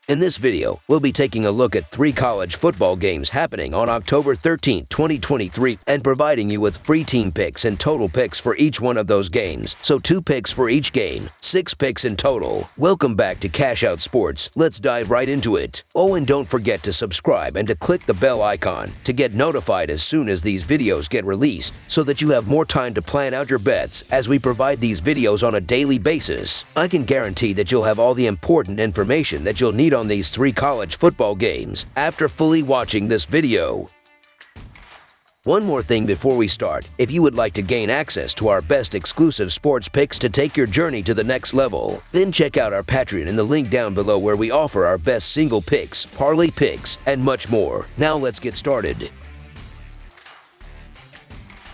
In this video, we'll be taking a look at 3 college football games happening on October 13, 2023, and providing you with free team picks and total picks for each one of those games. So 2 picks for each game, 6 picks in total. Welcome back to Cash Out Sports. Let's dive right into it. Oh, and don't forget to subscribe and to click the bell icon to get notified as soon as these videos get released, so that you have more time to plan out your bets as we provide these videos on a daily basis. I can guarantee that you'll have all the important information that you'll need on these 3 college football games after fully watching this video. One more thing before we start. If you would like to gain access to our best exclusive sports picks to take your journey to the next level, then check out our Patreon in the link down below, where we offer our best single picks, parlay picks, and much more. Now let's get started.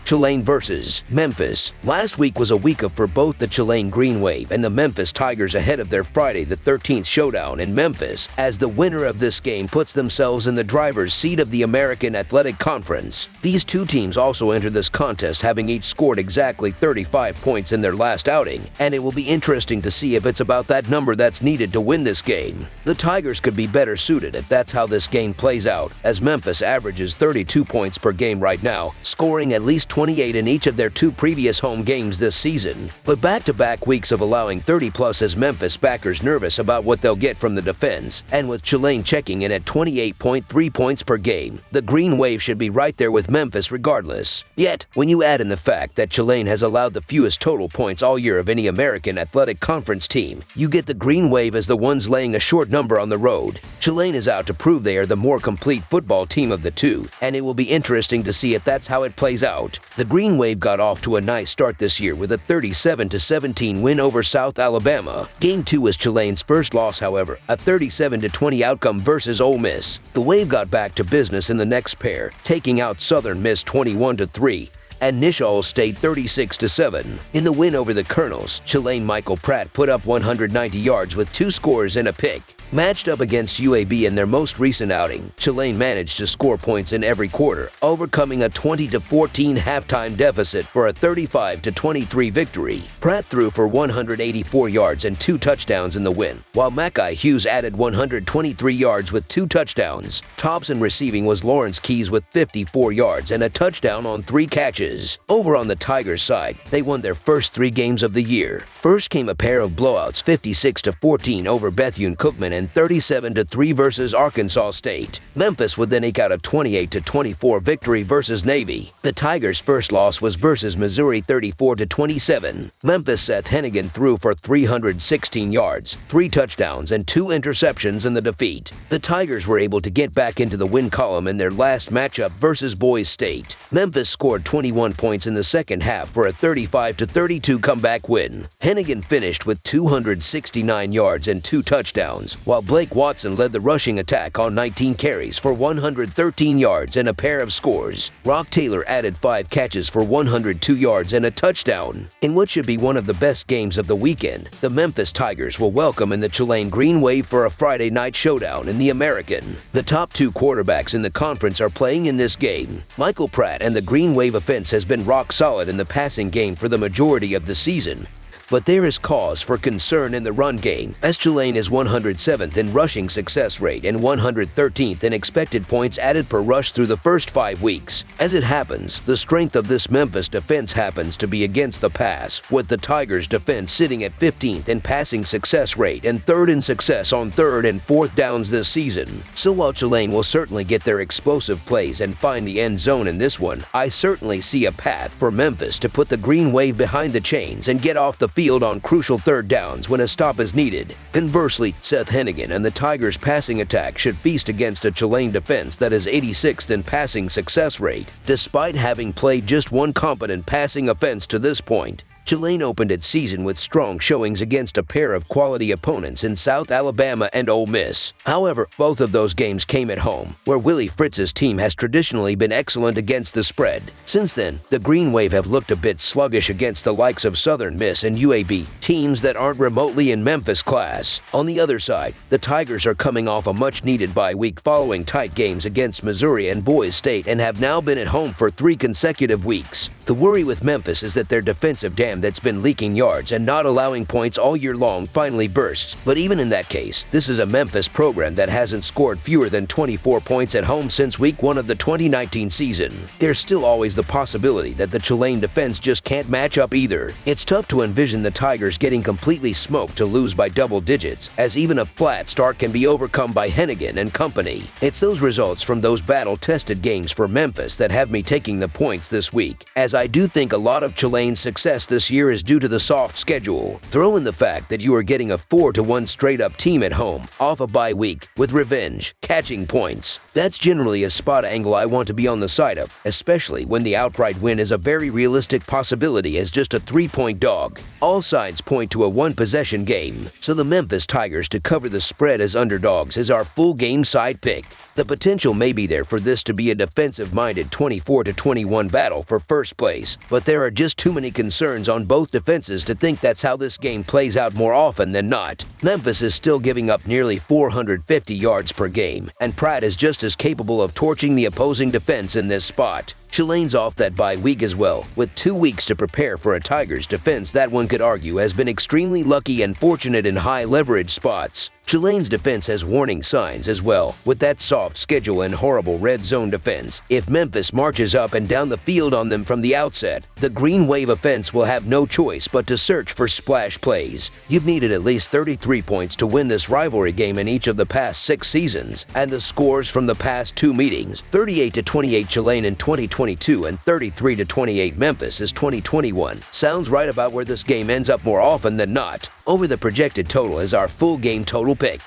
Tulane versus Memphis. Last week was a week for both the Tulane Green Wave and the Memphis Tigers ahead of their Friday the 13th showdown in Memphis, as the winner of this game puts themselves in the driver's seat of the American Athletic Conference. These 2 teams also enter this contest having each scored exactly 35 points in their last outing, and it will be interesting to see if it's about that number that's needed to win this game. The Tigers could be better suited if that's how this game plays out, as Memphis averages 32 points per game right now, scoring at least 28 in each of their 2 previous home games this season. But back-to-back weeks of allowing 30+ has Memphis backers nervous about what they'll get from the defense, and with Tulane checking in at 28.3 points per game, the Green Wave should be right there with Memphis regardless. Yet, when you add in the fact that Tulane has allowed the fewest total points all year of any American Athletic Conference team, you get the Green Wave as the ones laying a short number on the road. Tulane is out to prove they are the more complete football team of the 2, and it will be interesting to see if that's how it plays out. The Green Wave got off to a nice start this year with a 37-17 win over South Alabama. Game 2 was Tulane's first loss, however, a 37-20 outcome versus Ole Miss. The Wave got back to business in the next pair, taking out Southern Miss 21-3. and Nishaul State 36-7. In the win over the Colonels, Tulane Michael Pratt put up 190 yards with 2 scores and a pick. Matched up against UAB in their most recent outing, Tulane managed to score points in every quarter, overcoming a 20-14 halftime deficit for a 35-23 victory. Pratt threw for 184 yards and 2 touchdowns in the win, while Mackay Hughes added 123 yards with 2 touchdowns. Tops in receiving was Lawrence Keys with 54 yards and a touchdown on 3 catches. Over on the Tigers side, they won their first 3 games of the year. First came a pair of blowouts, 56-14 over Bethune-Cookman and 37-3 versus Arkansas State. Memphis would then eke out a 28-24 victory versus Navy. The Tigers' first loss was versus Missouri 34-27. Memphis' Seth Hennigan threw for 316 yards, 3 touchdowns, and 2 interceptions in the defeat. The Tigers were able to get back into the win column in their last matchup versus Boise State. Memphis scored 21 points in the second half for a 35-32 comeback win. Hennigan finished with 269 yards and 2 touchdowns, while Blake Watson led the rushing attack on 19 carries for 113 yards and a pair of scores. Rock Taylor added 5 catches for 102 yards and a touchdown. In what should be one of the best games of the weekend, the Memphis Tigers will welcome in the Tulane Green Wave for a Friday night showdown in the American. The top 2 quarterbacks in the conference are playing in this game. Michael Pratt and the Green Wave offense has been rock solid in the passing game for the majority of the season. But there is cause for concern in the run game, as Tulane is 107th in rushing success rate and 113th in expected points added per rush through the first 5 weeks. As it happens, the strength of this Memphis defense happens to be against the pass, with the Tigers' defense sitting at 15th in passing success rate and 3rd in success on 3rd and 4th downs this season. So while Tulane will certainly get their explosive plays and find the end zone in this one, I certainly see a path for Memphis to put the Green Wave behind the chains and get off the field on crucial 3rd downs when a stop is needed. Conversely, Seth Hennigan and the Tigers' passing attack should feast against a Tulane defense that is 86th in passing success rate, despite having played just 1 competent passing offense to this point. Tulane opened its season with strong showings against a pair of quality opponents in South Alabama and Ole Miss. However, both of those games came at home, where Willie Fritz's team has traditionally been excellent against the spread. Since then, the Green Wave have looked a bit sluggish against the likes of Southern Miss and UAB, teams that aren't remotely in Memphis class. On the other side, the Tigers are coming off a much-needed bye week following tight games against Missouri and Boise State, and have now been at home for 3 consecutive weeks. The worry with Memphis is that their defensive damage dam that's been leaking yards and not allowing points all year long finally bursts. But even in that case, this is a Memphis program that hasn't scored fewer than 24 points at home since week 1 of the 2019 season. There's still always the possibility that the Tulane defense just can't match up either. It's tough to envision the Tigers getting completely smoked to lose by double digits, as even a flat start can be overcome by Hennigan and company. It's those results from those battle-tested games for Memphis that have me taking the points this week, as I do think a lot of Tulane's success this year is due to the soft schedule. Throw in the fact that you are getting a 4-1 straight-up team at home, off a bye week, with revenge, catching points. That's generally a spot angle I want to be on the side of, especially when the outright win is a very realistic possibility as just a 3-point dog. All signs point to a one-possession game, so the Memphis Tigers to cover the spread as underdogs is our full game side pick. The potential may be there for this to be a defensive-minded 24-21 battle for first place, but there are just too many concerns on both defenses to think that's how this game plays out more often than not. Memphis is still giving up nearly 450 yards per game, and Pratt is just as capable of torching the opposing defense in this spot. Tulane's off that bye week as well, with 2 weeks to prepare for a Tigers defense that one could argue has been extremely lucky and fortunate in high leverage spots. Tulane's defense has warning signs as well, with that soft schedule and horrible red zone defense. If Memphis marches up and down the field on them from the outset, the Green Wave offense will have no choice but to search for splash plays. You've needed at least 33 points to win this rivalry game in each of the past 6 seasons, and the scores from the past 2 meetings, 38-28 Tulane in 2022 and 33-28 Memphis is 2021, sounds right about where this game ends up more often than not. Over the projected total is our full game total pick.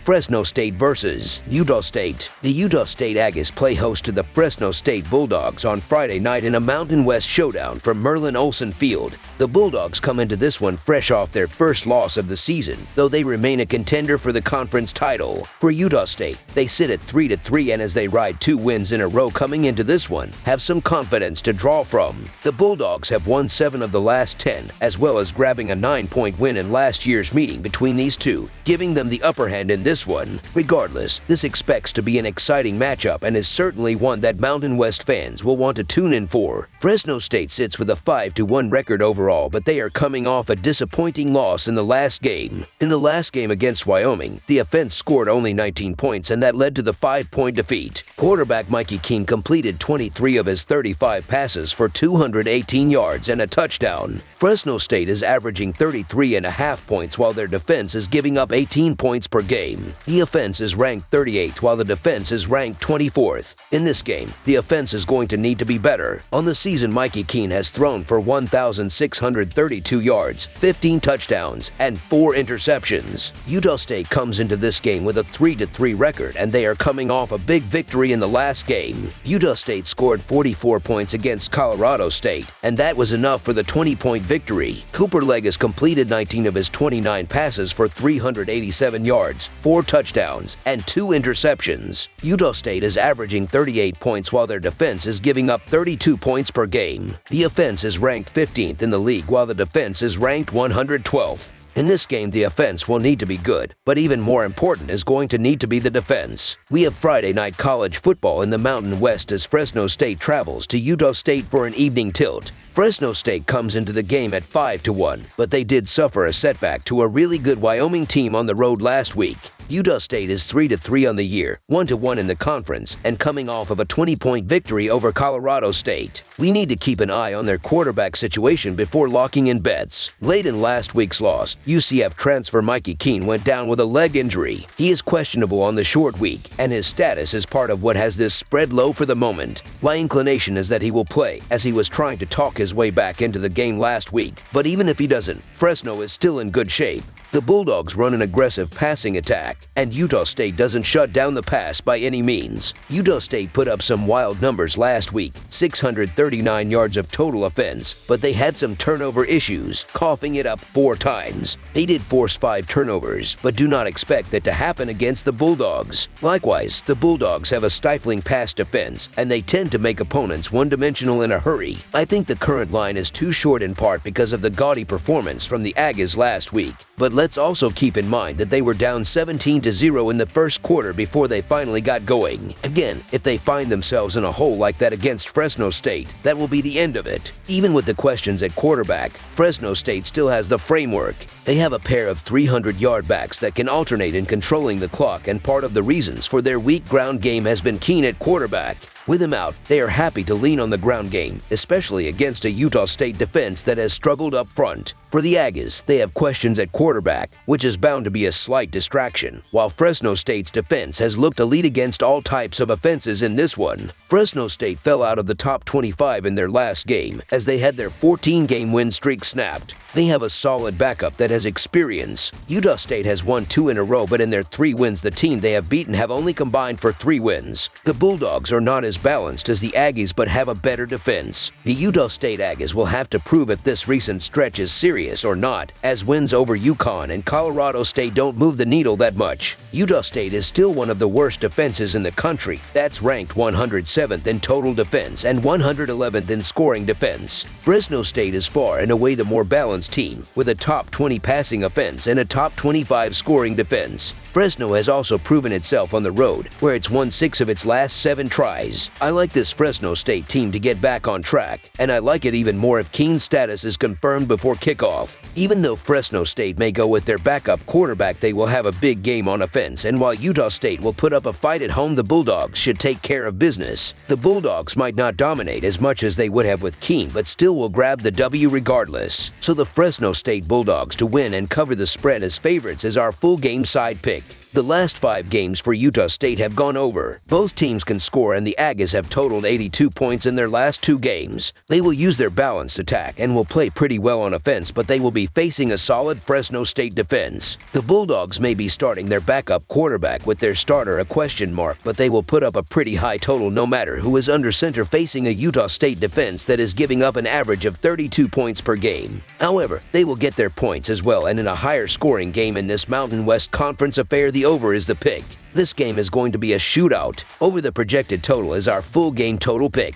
Fresno State versus Utah State. The Utah State Aggies play host to the Fresno State Bulldogs on Friday night in a Mountain West showdown from Merlin Olsen Field. The Bulldogs come into this one fresh off their first loss of the season, though they remain a contender for the conference title. For Utah State, they sit at 3-3, and as they ride 2 wins in a row coming into this one, have some confidence to draw from. The Bulldogs have won 7 of the last 10, as well as grabbing a 9-point win in last year's meeting between these two, giving them the upper hand in this one. Regardless, this expects to be an exciting matchup and is certainly one that Mountain West fans will want to tune in for. Fresno State sits with a 5-1 record overall, but they are coming off a disappointing loss in the last game. In the last game against Wyoming, the offense scored only 19 points, and that led to the 5-point defeat. Quarterback Mikey Keene completed 23 of his 35 passes for 218 yards and a touchdown. Fresno State is averaging 33.5 points while their defense is giving up 18 points per game. The offense is ranked 38th while the defense is ranked 24th. In this game, the offense is going to need to be better. On the season, Mikey Keene has thrown for 1,632 yards, 15 touchdowns, and 4 interceptions. Utah State comes into this game with a 3-3 record, and they are coming off a big victory in the last game. Utah State scored 44 points against Colorado State, and that was enough for the 20-point victory. Cooper Legg has completed 19 of his 29 passes for 387 yards, 4 touchdowns, and 2 interceptions. Utah State is averaging 38 points while their defense is giving up 32 points per game. The offense is ranked 15th in the league while the defense is ranked 112th. In this game, the offense will need to be good, but even more important is going to need to be the defense. We have Friday night college football in the Mountain West as Fresno State travels to Utah State for an evening tilt. Fresno State comes into the game at 5-1, but they did suffer a setback to a really good Wyoming team on the road last week. Utah State is 3-3 on the year, 1-1 in the conference, and coming off of a 20-point victory over Colorado State. We need to keep an eye on their quarterback situation before locking in bets. Late in last week's loss, UCF transfer Mikey Keene went down with a leg injury. He is questionable on the short week, and his status is part of what has this spread low for the moment. My inclination is that he will play, as he was trying to talk his way back into the game last week. But even if he doesn't, Fresno is still in good shape. The Bulldogs run an aggressive passing attack, and Utah State doesn't shut down the pass by any means. Utah State put up some wild numbers last week, 639 yards of total offense, but they had some turnover issues, coughing it up 4 times. They did force 5 turnovers, but do not expect that to happen against the Bulldogs. Likewise, the Bulldogs have a stifling pass defense, and they tend to make opponents one-dimensional in a hurry. I think the current line is too short in part because of the gaudy performance from the Aggies last week, but let's also keep in mind that they were down 17-0 in the first quarter before they finally got going. Again, if they find themselves in a hole like that against Fresno State, that will be the end of it. Even with the questions at quarterback, Fresno State still has the framework. They have a pair of 300-yard backs that can alternate in controlling the clock, and part of the reasons for their weak ground game has been keen at quarterback. With him out, they are happy to lean on the ground game, especially against a Utah State defense that has struggled up front. For the Aggies, they have questions at quarterback, which is bound to be a slight distraction, while Fresno State's defense has looked elite against all types of offenses in this one. Fresno State fell out of the top 25 in their last game, as they had their 14-game win streak snapped. They have a solid backup that has experience. Utah State has won 2 in a row, but in their 3 wins, the team they have beaten have only combined for 3 wins. The Bulldogs are not as balanced as the Aggies, but have a better defense. The Utah State Aggies will have to prove if this recent stretch is serious or not, as wins over UConn and Colorado State don't move the needle that much. Utah State is still one of the worst defenses in the country. That's ranked 107th in total defense and 111th in scoring defense. Fresno State is far and away the more balanced team, with a top 20 passing offense and a top 25 scoring defense. Fresno has also proven itself on the road, where it's won 6 of its last 7 tries. I like this Fresno State team to get back on track, and I like it even more if Keene's status is confirmed before kickoff. Even though Fresno State may go with their backup quarterback, they will have a big game on offense, and while Utah State will put up a fight at home, the Bulldogs should take care of business. The Bulldogs might not dominate as much as they would have with Keene, but still will grab the W regardless. So the Fresno State Bulldogs to win and cover the spread as favorites is our full game side pick. The last 5 games for Utah State have gone over. Both teams can score, and the Aggies have totaled 82 points in their last 2 games. They will use their balanced attack and will play pretty well on offense, but they will be facing a solid Fresno State defense. The Bulldogs may be starting their backup quarterback with their starter a question mark, but they will put up a pretty high total no matter who is under center facing a Utah State defense that is giving up an average of 32 points per game. However, they will get their points as well, and in a higher scoring game in this Mountain West Conference affair, the over is the pick. This game is going to be a shootout. Over the projected total is our full game total pick.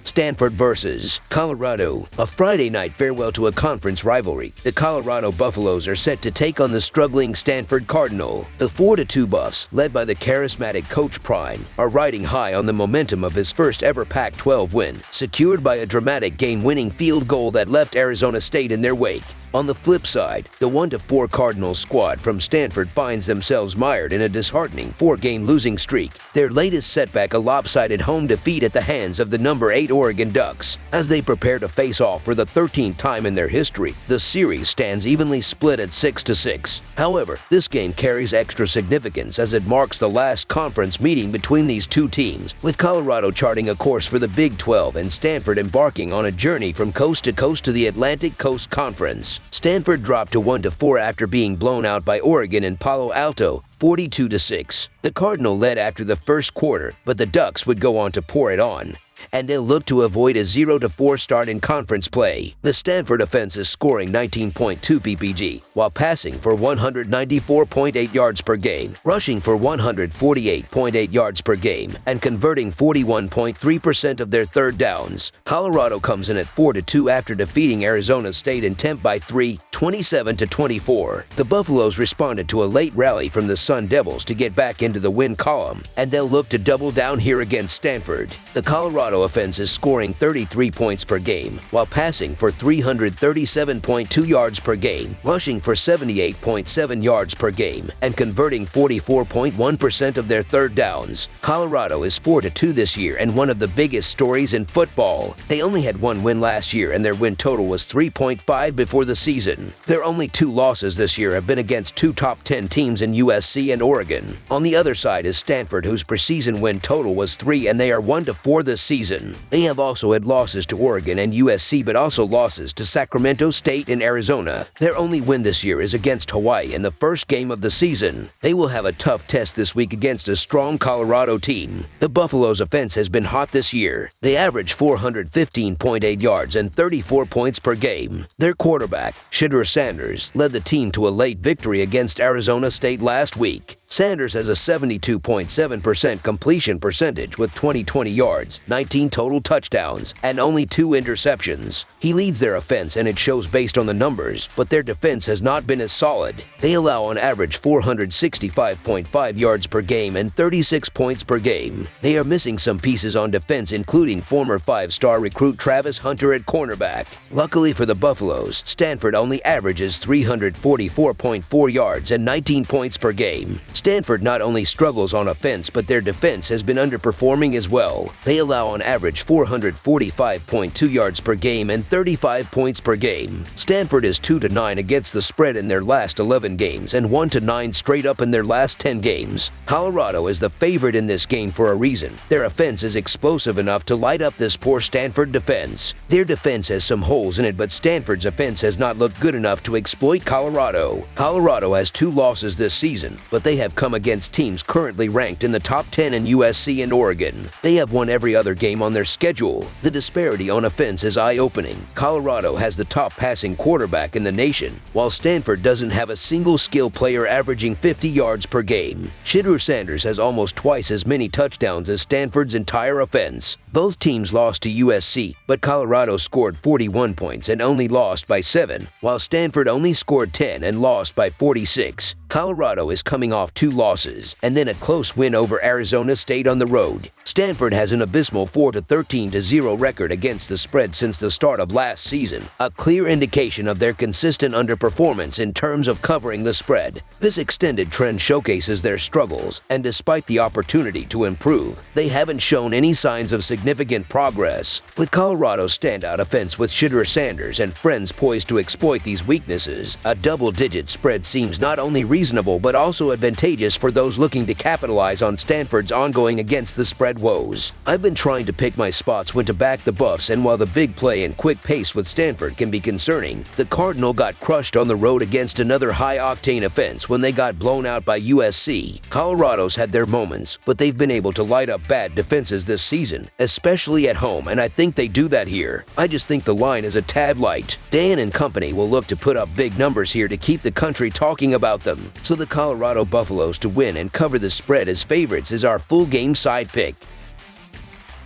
Stanford versus Colorado. A Friday night farewell to a conference rivalry. The Colorado Buffaloes are set to take on the struggling Stanford Cardinal. The 4-2 Buffs, led by the charismatic Coach Prime, are riding high on the momentum of his first ever Pac-12 win, secured by a dramatic game-winning field goal that left Arizona State in their wake. On the flip side, the 1-4 Cardinals squad from Stanford finds themselves mired in a disheartening 4-game losing streak. Their latest setback, a lopsided home defeat at the hands of the number 8 Oregon Ducks. As they prepare to face off for the 13th time in their history, the series stands evenly split at 6-6. However, this game carries extra significance as it marks the last conference meeting between these two teams, with Colorado charting a course for the Big 12 and Stanford embarking on a journey from coast to coast to the Atlantic Coast Conference. Stanford dropped to 1-4 after being blown out by Oregon in Palo Alto, 42-6. The Cardinal led after the first quarter, but the Ducks would go on to pour it on, and they'll look to avoid a 0-4 start in conference play. The Stanford offense is scoring 19.2 PPG, while passing for 194.8 yards per game, rushing for 148.8 yards per game, and converting 41.3% of their third downs. Colorado comes in at 4-2 after defeating Arizona State in Temp by 3, 27-24. The Buffaloes responded to a late rally from the Sun Devils to get back into the win column, and they'll look to double down here against Stanford. The Colorado offense is scoring 33 points per game, while passing for 337.2 yards per game, rushing for 78.7 yards per game, and converting 44.1% of their third downs. Colorado is 4-2 this year and one of the biggest stories in football. They only had 1 win last year, and their win total was 3.5 before the season. Their only 2 losses this year have been against 2 top 10 teams in USC and Oregon. On the other side is Stanford, whose preseason win total was 3, and they are 1-4 this season. They have also had losses to Oregon and USC, but also losses to Sacramento State and Arizona. Their only win this year is against Hawaii in the first game of the season. They will have a tough test this week against a strong Colorado team. The Buffaloes' offense has been hot this year. They average 415.8 yards and 34 points per game. Their quarterback, Shedeur Sanders, led the team to a late victory against Arizona State last week. Sanders has a 72.7% completion percentage with 20 yards, 19 total touchdowns, and only 2 interceptions. He leads their offense and it shows based on the numbers, but their defense has not been as solid. They allow on average 465.5 yards per game and 36 points per game. They are missing some pieces on defense, including former 5-star recruit Travis Hunter at cornerback. Luckily for the Buffaloes, Stanford only averages 344.4 yards and 19 points per game. Stanford not only struggles on offense, but their defense has been underperforming as well. They allow on average 445.2 yards per game and 35 points per game. Stanford is 2-9 against the spread in their last 11 games and 1-9 straight up in their last 10 games. Colorado is the favorite in this game for a reason. Their offense is explosive enough to light up this poor Stanford defense. Their defense has some holes in it, but Stanford's offense has not looked good enough to exploit Colorado. Colorado has 2 losses this season, but they have come against teams currently ranked in the top 10 in USC and Oregon. They have won every other game on their schedule. The disparity on offense is eye-opening. Colorado has the top passing quarterback in the nation, while Stanford doesn't have a single skill player averaging 50 yards per game. Shedeur Sanders has almost twice as many touchdowns as Stanford's entire offense. Both teams lost to USC, but Colorado scored 41 points and only lost by 7, while Stanford only scored 10 and lost by 46. Colorado is coming off 2 losses and then a close win over Arizona State on the road. Stanford has an abysmal 4-13-0 record against the spread since the start of last season, a clear indication of their consistent underperformance in terms of covering the spread. This extended trend showcases their struggles, and despite the opportunity to improve, they haven't shown any signs of significant progress. With Colorado's standout offense with Shedeur Sanders and friends poised to exploit these weaknesses, a double-digit spread seems not only reasonable but also advantageous for those looking to capitalize on Stanford's ongoing against-the-spread woes. I've been trying to pick my spots when to back the Buffs, and while the big play and quick pace with Stanford can be concerning, the Cardinal got crushed on the road against another high-octane offense when they got blown out by USC. Colorado's had their moments, but they've been able to light up bad defenses this season, especially at home, and I think they do that here. I just think the line is a tad light. Dan and company will look to put up big numbers here to keep the country talking about them. So the Colorado Buffaloes to win and cover the spread as favorites is our full game side pick.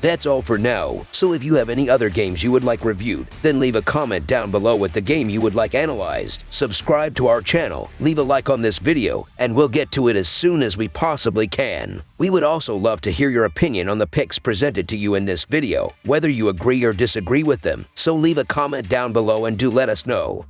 That's all for now, so if you have any other games you would like reviewed, then leave a comment down below with the game you would like analyzed. Subscribe to our channel, leave a like on this video, and we'll get to it as soon as we possibly can. We would also love to hear your opinion on the picks presented to you in this video, whether you agree or disagree with them, so leave a comment down below and do let us know.